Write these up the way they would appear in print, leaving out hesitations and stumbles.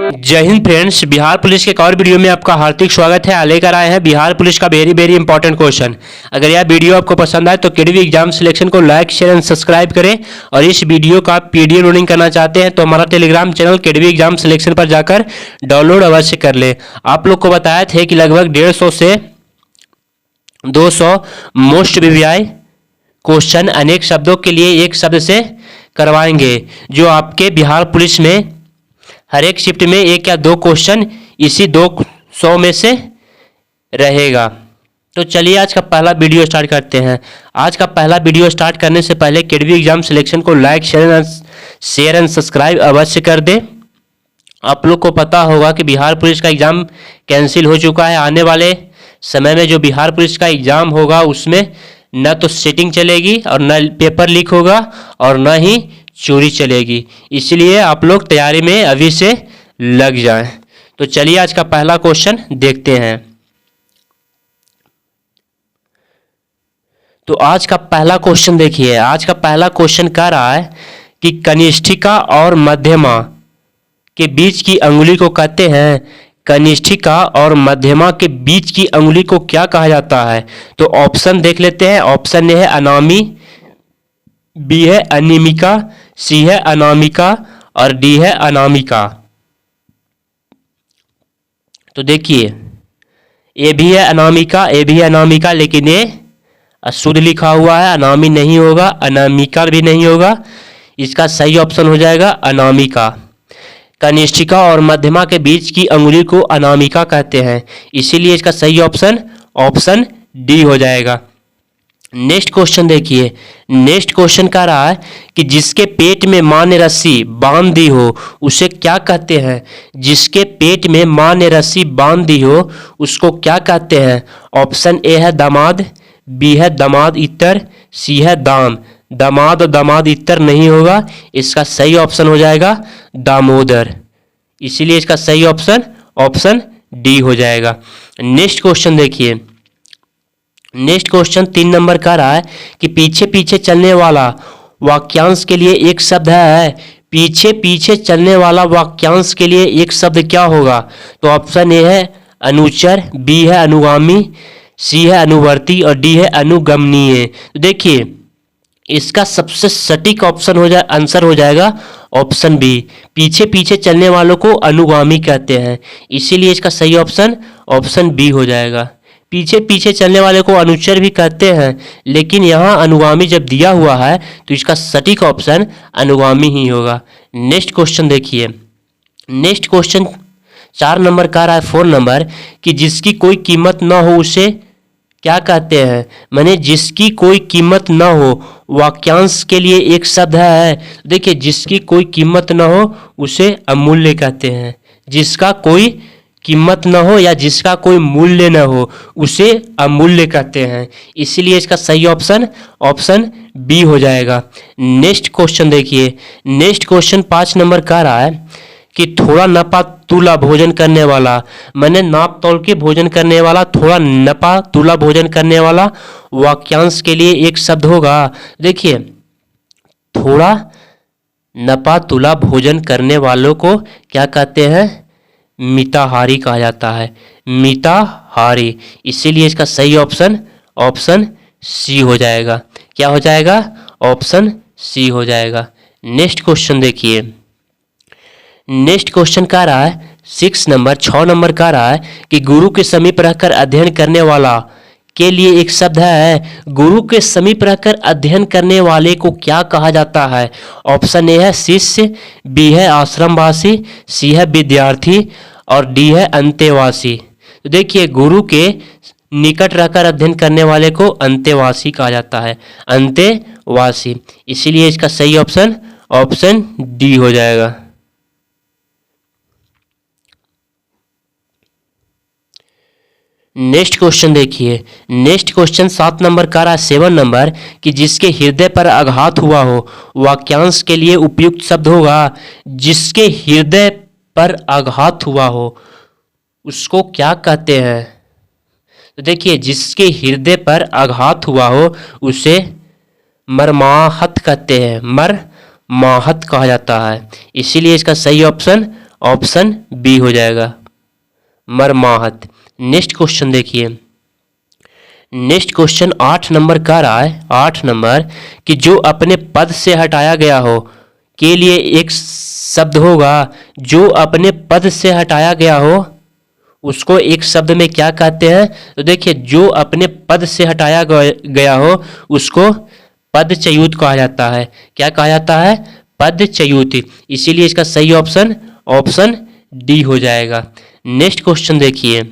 जय Hind friends, Bihar police के एक और वीडियो में आपका हार्दिक स्वागत है। लेकर आए हैं बिहार पुलिस का वेरी इंपॉर्टेंट क्वेश्चन। अगर यह वीडियो आपको पसंद आए तो केडवी एग्जाम सिलेक्शन को लाइक शेयर एंड सब्सक्राइब करें। और इस वीडियो का पीडीएफ लोडिंग करना चाहते हैं तो हमारा टेलीग्राम चैनल केडवी एग्जाम सिलेक्शन पर जाकर डाउनलोड अवश्य कर ले। आप लोग को बताया थे कि लगभग 150 से 200 मोस्ट वीवीआई क्वेश्चन अनेक शब्दों के लिए एक शब्द से करवाएंगे, जो आपके बिहार पुलिस में हर एक शिफ्ट में एक या दो क्वेश्चन इसी 200 में से रहेगा। तो चलिए आज का पहला वीडियो स्टार्ट करते हैं। आज का पहला वीडियो स्टार्ट करने से पहले केडवी एग्जाम सिलेक्शन को लाइक शेयर एंड सब्सक्राइब अवश्य कर दें। आप लोग को पता होगा कि बिहार पुलिस का एग्ज़ाम कैंसिल हो चुका है। आने वाले समय में जो बिहार पुलिस का एग्ज़ाम होगा उसमें न तो सीटिंग चलेगी और न पेपर लीक होगा और न ही चोरी चलेगी। इसलिए आप लोग तैयारी में अभी से लग जाएं। तो चलिए आज का पहला क्वेश्चन देखते हैं। तो आज का पहला क्वेश्चन देखिए। आज का पहला क्वेश्चन कह रहा है कि कनिष्ठिका और मध्यमा के बीच की अंगुली को कहते हैं। कनिष्ठिका और मध्यमा के बीच की अंगुली को क्या कहा जाता है? तो ऑप्शन देख लेते हैं। ऑप्शन ए है अनामी, बी है अनिमिका, सी है अनामिका और डी है अनामिका। तो देखिए, ए भी है अनामिका, ए भी है अनामिका, लेकिन ये अशुद्ध लिखा हुआ है। अनामी नहीं होगा, अनामिका भी नहीं होगा। इसका सही ऑप्शन हो जाएगा अनामिका। कनिष्ठिका और मध्यमा के बीच की अंगुली को अनामिका कहते हैं, इसीलिए इसका सही ऑप्शन ऑप्शन डी हो जाएगा। नेक्स्ट क्वेश्चन देखिए। नेक्स्ट क्वेश्चन कह रहा है कि जिसके पेट में माँ ने रस्सी बांध दी हो उसे क्या कहते हैं? जिसके पेट में माँ ने रस्सी बांध दी हो उसको क्या कहते हैं? ऑप्शन ए है दामाद, बी है दामाद इतर, सी है दाम। दामाद और दामाद इतर नहीं होगा, इसका सही ऑप्शन हो जाएगा दामोदर। इसीलिए इसका सही ऑप्शन ऑप्शन डी हो जाएगा। नेक्स्ट क्वेश्चन देखिए। नेक्स्ट क्वेश्चन 3 नंबर का रहा है कि पीछे पीछे चलने वाला वाक्यांश के लिए एक शब्द है। पीछे पीछे चलने वाला वाक्यांश के लिए एक शब्द क्या होगा? तो ऑप्शन ए है अनुचर, बी है अनुगामी, सी है अनुवर्ती और डी है अनुगमनीय। तो देखिए, इसका सबसे सटीक ऑप्शन हो जाए आंसर हो जाएगा ऑप्शन बी। पीछे पीछे चलने वालों को अनुगामी कहते हैं, इसीलिए इसका सही ऑप्शन ऑप्शन बी हो जाएगा। पीछे पीछे चलने वाले को अनुचर भी कहते हैं, लेकिन यहाँ अनुगामी जब दिया हुआ है तो इसका सटीक ऑप्शन अनुगामी ही होगा। नेक्स्ट क्वेश्चन देखिए। नेक्स्ट क्वेश्चन 4 नंबर का रहा है 4 नंबर कि जिसकी कोई कीमत ना हो उसे क्या कहते हैं? माने जिसकी कोई कीमत ना हो वाक्यांश के लिए एक शब्द है। देखिए, जिसकी कोई कीमत ना हो उसे अमूल्य कहते हैं। जिसका कोई कीमत ना हो या जिसका कोई मूल्य ना हो उसे अमूल्य कहते हैं, इसीलिए इसका सही ऑप्शन ऑप्शन बी हो जाएगा। नेक्स्ट क्वेश्चन देखिए। नेक्स्ट क्वेश्चन 5 नंबर का रहा है कि थोड़ा नपा तुला भोजन करने वाला, मैंने नाप तौल के भोजन करने वाला, थोड़ा नपा तुला भोजन करने वाला वाक्यांश के लिए एक शब्द होगा। देखिए, थोड़ा नपा तुला भोजन करने वालों को क्या कहते हैं? मिताहारी कहा जाता है, मिताहारी। इसीलिए इसका सही ऑप्शन ऑप्शन सी हो जाएगा। क्या हो जाएगा? ऑप्शन सी हो जाएगा। नेक्स्ट क्वेश्चन देखिए। नेक्स्ट क्वेश्चन का रहा है 6 नंबर का रहा है कि गुरु के समीप रहकर अध्ययन करने वाला के लिए एक शब्द है। गुरु के समीप रहकर अध्ययन करने वाले को क्या कहा जाता है? ऑप्शन ए है शिष्य, बी है आश्रमवासी, सी है विद्यार्थी और डी है अंतेवासी। तो देखिए, गुरु के निकट रहकर अध्ययन करने वाले को अंतेवासी कहा जाता है, अंतेवासी। इसीलिए इसका सही ऑप्शन ऑप्शन डी हो जाएगा। नेक्स्ट क्वेश्चन देखिए। नेक्स्ट क्वेश्चन 7 नंबर का रहा है 7 नंबर कि जिसके हृदय पर आघात हुआ हो वाक्यांश के लिए उपयुक्त शब्द होगा। जिसके हृदय पर आघात हुआ हो उसको क्या कहते हैं? तो देखिए, जिसके हृदय पर आघात हुआ हो उसे मर्माहत कहते हैं, मर्माहत कहा जाता है। इसीलिए इसका सही ऑप्शन ऑप्शन बी हो जाएगा, मरमाहत। नेक्स्ट क्वेश्चन देखिए, नेक्स्ट क्वेश्चन 8 नंबर का रहा है, 8 नंबर कि जो अपने पद से हटाया गया हो के लिए एक शब्द होगा। जो अपने पद से हटाया गया हो उसको एक शब्द में क्या कहते हैं? तो देखिए, जो अपने पद से हटाया गया हो उसको पदच्युत कहा जाता है। क्या कहा जाता है? पदच्युत। इसीलिए इसका सही ऑप्शन ऑप्शन डी हो जाएगा। नेक्स्ट क्वेश्चन देखिए,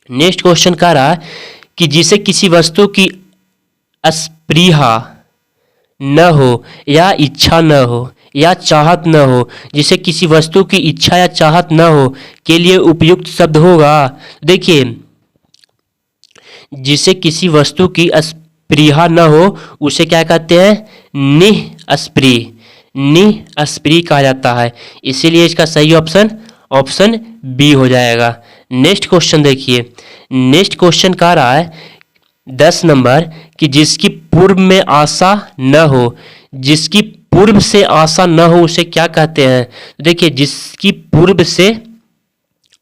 नेक्स्ट क्वेश्चन कह रहा है कि जिसे किसी वस्तु की अस्पृहा न हो या इच्छा न हो या चाहत न हो, जिसे किसी वस्तु की इच्छा या चाहत न हो के लिए उपयुक्त शब्द होगा। देखिए, जिसे किसी वस्तु की अस्पृहा न हो उसे क्या कहते हैं? निःस्पृह। निःस्पृह कहा जाता है। इसीलिए इसका सही ऑप्शन ऑप्शन बी हो जाएगा। नेक्स्ट क्वेश्चन देखिए, नेक्स्ट क्वेश्चन कह रहा है 10 नंबर कि जिसकी पूर्व में आशा न हो, जिसकी पूर्व से आशा न हो उसे क्या कहते हैं? देखिए, जिसकी पूर्व से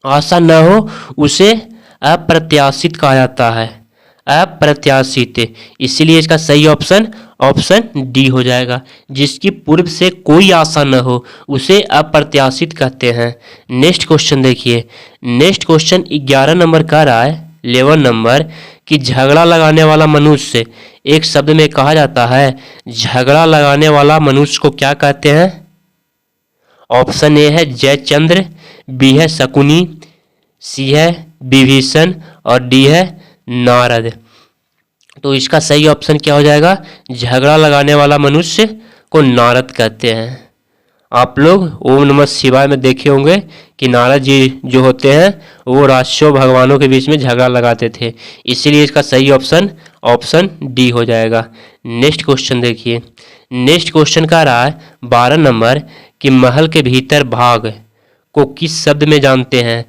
आशा न हो उसे अप्रत्याशित कहा जाता है, अप्रत्याशित। इसीलिए इसका सही ऑप्शन ऑप्शन डी हो जाएगा। जिसकी पूर्व से कोई आशा न हो उसे अप्रत्याशित कहते हैं। नेक्स्ट क्वेश्चन देखिए, नेक्स्ट क्वेश्चन 11 नंबर का रहा है, 11 नंबर कि झगड़ा लगाने वाला मनुष्य एक शब्द में कहा जाता है। झगड़ा लगाने वाला मनुष्य को क्या कहते हैं? ऑप्शन ए है जयचंद्र, बी है शकुनी, सी है विभीषण और डी है नारद। तो इसका सही ऑप्शन क्या हो जाएगा? झगड़ा लगाने वाला मनुष्य को नारद कहते हैं। आप लोग ओम नमः शिवाय में देखे होंगे कि नारद जी जो होते हैं वो राक्षसों भगवानों के बीच में झगड़ा लगाते थे। इसीलिए इसका सही ऑप्शन ऑप्शन डी हो जाएगा। नेक्स्ट क्वेश्चन देखिए, नेक्स्ट क्वेश्चन का रहा है 12 नंबर कि महल के भीतर भाग को किस शब्द में जानते हैं?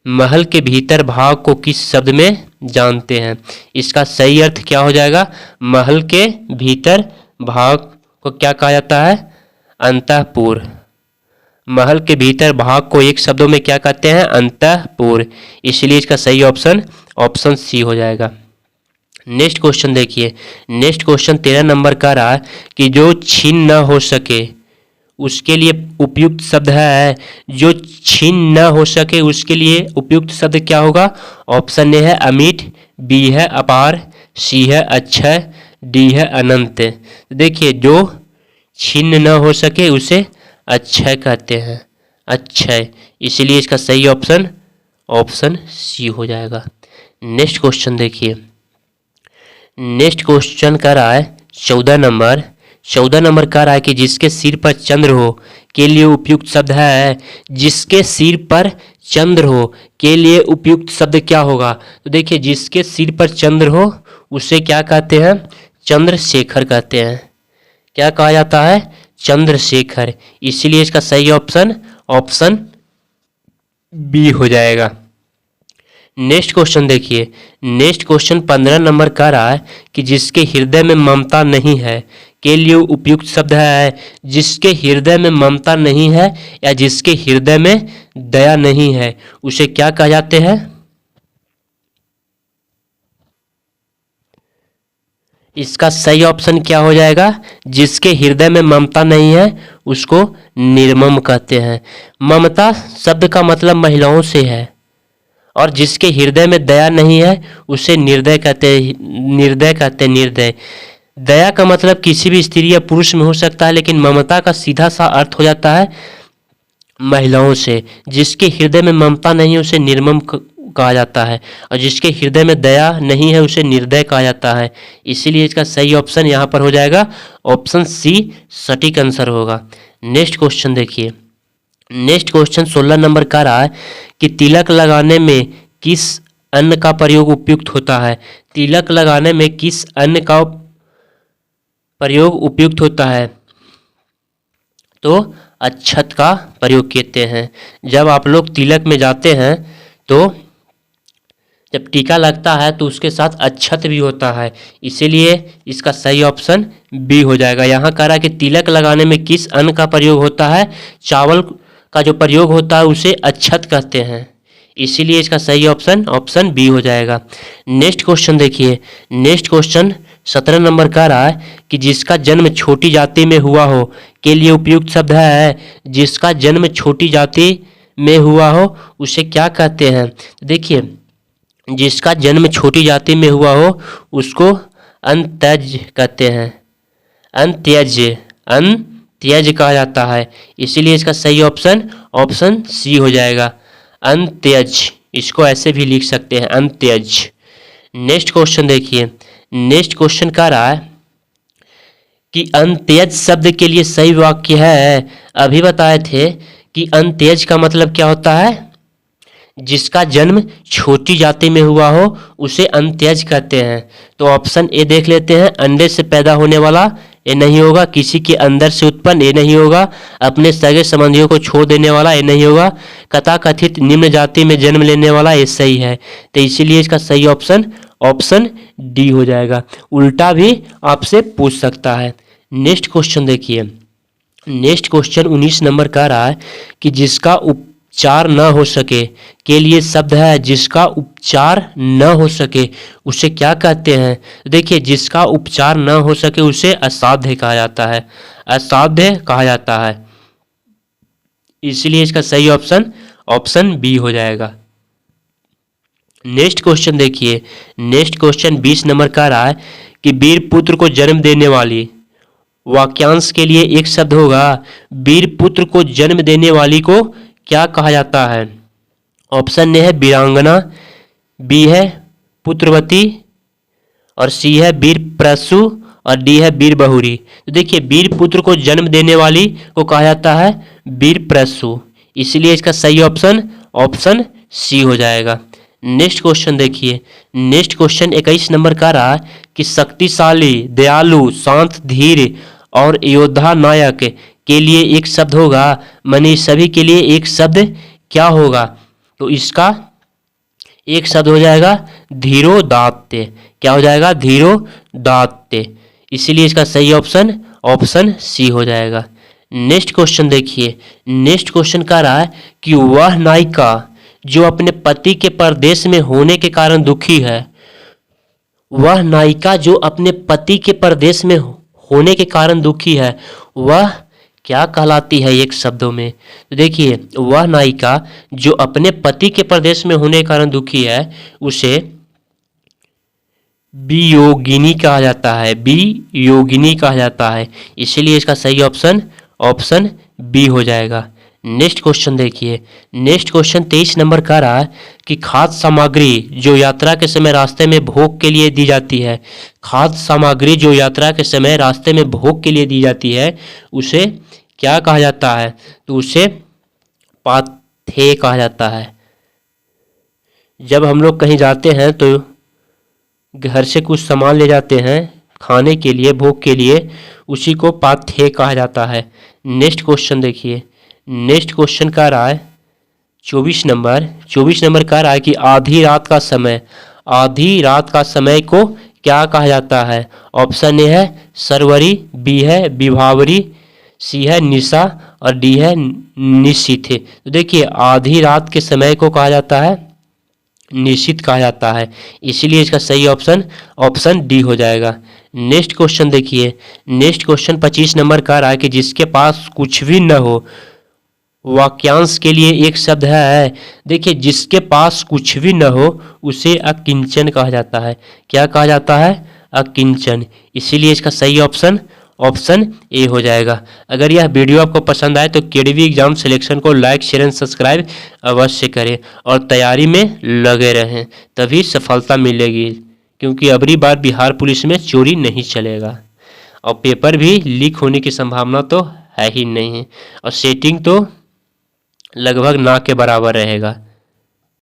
महल के भीतर भाग को किस शब्द में जानते हैं? इसका सही अर्थ क्या हो जाएगा? महल के भीतर भाग को क्या कहा जाता है? अंतःपुर। महल के भीतर भाग को एक शब्दों में क्या कहते हैं? अंतःपुर। इसलिए इसका सही ऑप्शन ऑप्शन सी हो जाएगा। नेक्स्ट क्वेश्चन देखिए, नेक्स्ट क्वेश्चन 13 नंबर का रहा है कि जो छीन न हो सके उसके लिए उपयुक्त शब्द है। जो छीन न हो सके उसके लिए उपयुक्त शब्द क्या होगा? ऑप्शन ए है अमिट, बी है अपार, सी है अक्षय, डी है अनंत। देखिए, जो छीन न हो सके उसे अक्षय कहते हैं, अक्षय। इसलिए इसका सही ऑप्शन ऑप्शन सी हो जाएगा। नेक्स्ट क्वेश्चन देखिए, नेक्स्ट क्वेश्चन का रहा है 14 नंबर, 14 नंबर का रहा है कि जिसके सिर पर चंद्र हो के लिए उपयुक्त शब्द है। जिसके सिर पर चंद्र हो के लिए उपयुक्त शब्द क्या होगा? तो देखिए, जिसके सिर पर चंद्र हो उसे क्या कहते हैं? चंद्रशेखर कहते हैं। क्या कहा जाता है? चंद्रशेखर। इसीलिए इसका सही ऑप्शन ऑप्शन बी हो जाएगा। नेक्स्ट क्वेश्चन देखिए, नेक्स्ट क्वेश्चन 15 नंबर का रहा है कि जिसके हृदय में ममता नहीं है के लिए उपयुक्त शब्द है। जिसके हृदय में ममता नहीं है या जिसके हृदय में दया नहीं है उसे क्या कहा जाते हैं? इसका सही ऑप्शन क्या हो जाएगा? जिसके हृदय में ममता नहीं है उसको निर्मम कहते हैं। ममता शब्द का मतलब महिलाओं से है और जिसके हृदय में दया नहीं है उसे निर्दय कहते हैं। निर्दय कहते हैं, निर्दय। दया का मतलब किसी भी स्त्री या पुरुष में हो सकता है, लेकिन ममता का सीधा सा अर्थ हो जाता है महिलाओं से। जिसके हृदय में ममता नहीं है उसे निर्मम कहा जाता है और जिसके हृदय में दया नहीं है उसे निर्दय कहा जाता है। इसीलिए इसका सही ऑप्शन यहाँ पर हो जाएगा ऑप्शन सी सटीक आंसर होगा। नेक्स्ट क्वेश्चन देखिए, नेक्स्ट क्वेश्चन 16 नंबर का रहा है कि तिलक लगाने में किस अन्न का प्रयोग उपयुक्त होता है? तिलक लगाने में किस अन्न का प्रयोग उपयुक्त होता है? तो अक्षत का प्रयोग करते हैं। जब आप लोग तिलक में जाते हैं तो जब टीका लगता है तो उसके साथ अक्षत भी होता है। इसीलिए इसका सही ऑप्शन बी हो जाएगा। यहाँ कह रहा है कि तिलक लगाने में किस अन्न का प्रयोग होता है? चावल का जो प्रयोग होता है उसे अच्छत कहते हैं, इसीलिए इसका सही ऑप्शन ऑप्शन बी हो जाएगा। नेक्स्ट क्वेश्चन देखिए, नेक्स्ट क्वेश्चन 17 नंबर का रहा है कि जिसका जन्म छोटी जाति में हुआ हो के लिए उपयुक्त शब्द है, जिसका जन्म छोटी जाति में हुआ हो उसे क्या कहते हैं। देखिए, जिसका जन्म छोटी जाति में हुआ हो उसको अंत्यज कहते हैं, अंत्यज, अंत्यज कहा जाता है, इसीलिए इसका सही ऑप्शन ऑप्शन सी हो जाएगा, अंत्यज। इसको ऐसे भी लिख सकते हैं, अंत्यज। नेक्स्ट क्वेश्चन देखिए, नेक्स्ट क्वेश्चन का रहा है कि अंत्यज शब्द के लिए सही वाक्य है। अभी बताए थे कि अंत्यज का मतलब क्या होता है, जिसका जन्म छोटी जाति में हुआ हो उसे अंत्यज कहते हैं। तो ऑप्शन ए देख लेते हैं, अंडे से पैदा होने वाला ये नहीं होगा, किसी के अंदर से उत्पन्न ये नहीं होगा, अपने सगे संबंधियों को छोड़ देने वाला ये नहीं होगा, कथाकथित निम्न जाति में जन्म लेने वाला ये सही है। तो इसीलिए इसका सही ऑप्शन ऑप्शन डी हो जाएगा। उल्टा भी आपसे पूछ सकता है। नेक्स्ट क्वेश्चन देखिए, नेक्स्ट क्वेश्चन 19 नंबर का रहा है कि जिसका उपचार न हो सके के लिए शब्द है, जिसका उपचार न हो सके उसे क्या कहते हैं। देखिए, जिसका उपचार न हो सके उसे असाध्य कहा जाता है, असाध्य कहा जाता है, इसलिए इसका सही ऑप्शन ऑप्शन बी हो जाएगा। नेक्स्ट क्वेश्चन देखिए, नेक्स्ट क्वेश्चन 20 नंबर का रहा है कि वीर पुत्र को जन्म देने वाली, वाक्यांश के लिए एक शब्द होगा, वीर पुत्र को जन्म देने वाली को क्या कहा जाता है। ऑप्शन ए है वीरांगना, बी है पुत्रवती, और सी है वीर प्रसू, और डी है वीर बहुरी। तो देखिए, वीर पुत्र को जन्म देने वाली को कहा जाता है वीर प्रसू, इसलिए इसका सही ऑप्शन ऑप्शन सी हो जाएगा। नेक्स्ट क्वेश्चन देखिए, नेक्स्ट क्वेश्चन 21 नंबर का रहा कि शक्तिशाली, दयालु, शांत, धीर और योद्धा नायक के लिए एक शब्द होगा, माने सभी के लिए एक शब्द क्या होगा। तो इसका एक शब्द हो जाएगा धीरोदात्य। क्या हो जाएगा, धीरोदात्य, इसीलिए इसका सही ऑप्शन ऑप्शन सी हो जाएगा। नेक्स्ट क्वेश्चन देखिए, नेक्स्ट क्वेश्चन का रहा है कि वह नायिका जो अपने पति के परदेश में होने के कारण दुखी है, वह नायिका जो अपने पति के परदेश में होने के कारण दुखी है वह क्या कहलाती है एक शब्दों में। तो देखिए, वह नायिका जो अपने पति के परदेश में होने के कारण दुखी है उसे वियोगिनी कहा जाता है, वियोगिनी कहा जाता है, इसीलिए इसका सही ऑप्शन ऑप्शन बी हो जाएगा। नेक्स्ट क्वेश्चन देखिए, नेक्स्ट क्वेश्चन 23 नंबर का रहा है कि खाद्य सामग्री जो यात्रा के समय रास्ते में भोग के लिए दी जाती है, खाद्य सामग्री जो यात्रा के समय रास्ते में भोग के लिए दी जाती है उसे क्या कहा जाता है। तो उसे पाथेय कहा जाता है। जब हम लोग कहीं जाते हैं तो घर से कुछ सामान ले जाते हैं खाने के लिए, भोग के लिए, उसी को पाथेय कहा जाता है। नेक्स्ट क्वेश्चन देखिए, नेक्स्ट क्वेश्चन का रहा है 24 नंबर का रहा है कि आधी रात का समय, आधी रात का समय को क्या कहा जाता है। ऑप्शन ए है सरवरी, बी है विभावरी, सी है निशा, और डी है निशीथे। तो देखिए, आधी रात के समय को कहा जाता है निशित कहा जाता है, इसीलिए इसका सही ऑप्शन ऑप्शन डी हो जाएगा। नेक्स्ट क्वेश्चन देखिए, नेक्स्ट क्वेश्चन 25 नंबर का रहा है कि जिसके पास कुछ भी न हो, वाक्यांश के लिए एक शब्द है। देखिए, जिसके पास कुछ भी न हो उसे अकिंचन कहा जाता है। क्या कहा जाता है, अकिंचन, इसीलिए इसका सही ऑप्शन ऑप्शन ए हो जाएगा। अगर यह वीडियो आपको पसंद आए तो केडीवी एग्जाम सिलेक्शन को लाइक, शेयर एंड सब्सक्राइब अवश्य करें और तैयारी में लगे रहें, तभी सफलता मिलेगी, क्योंकि अगली बार बिहार पुलिस में चोरी नहीं चलेगा और पेपर भी लीक होने की संभावना तो है ही नहीं, और सेटिंग तो लगभग ना के बराबर रहेगा।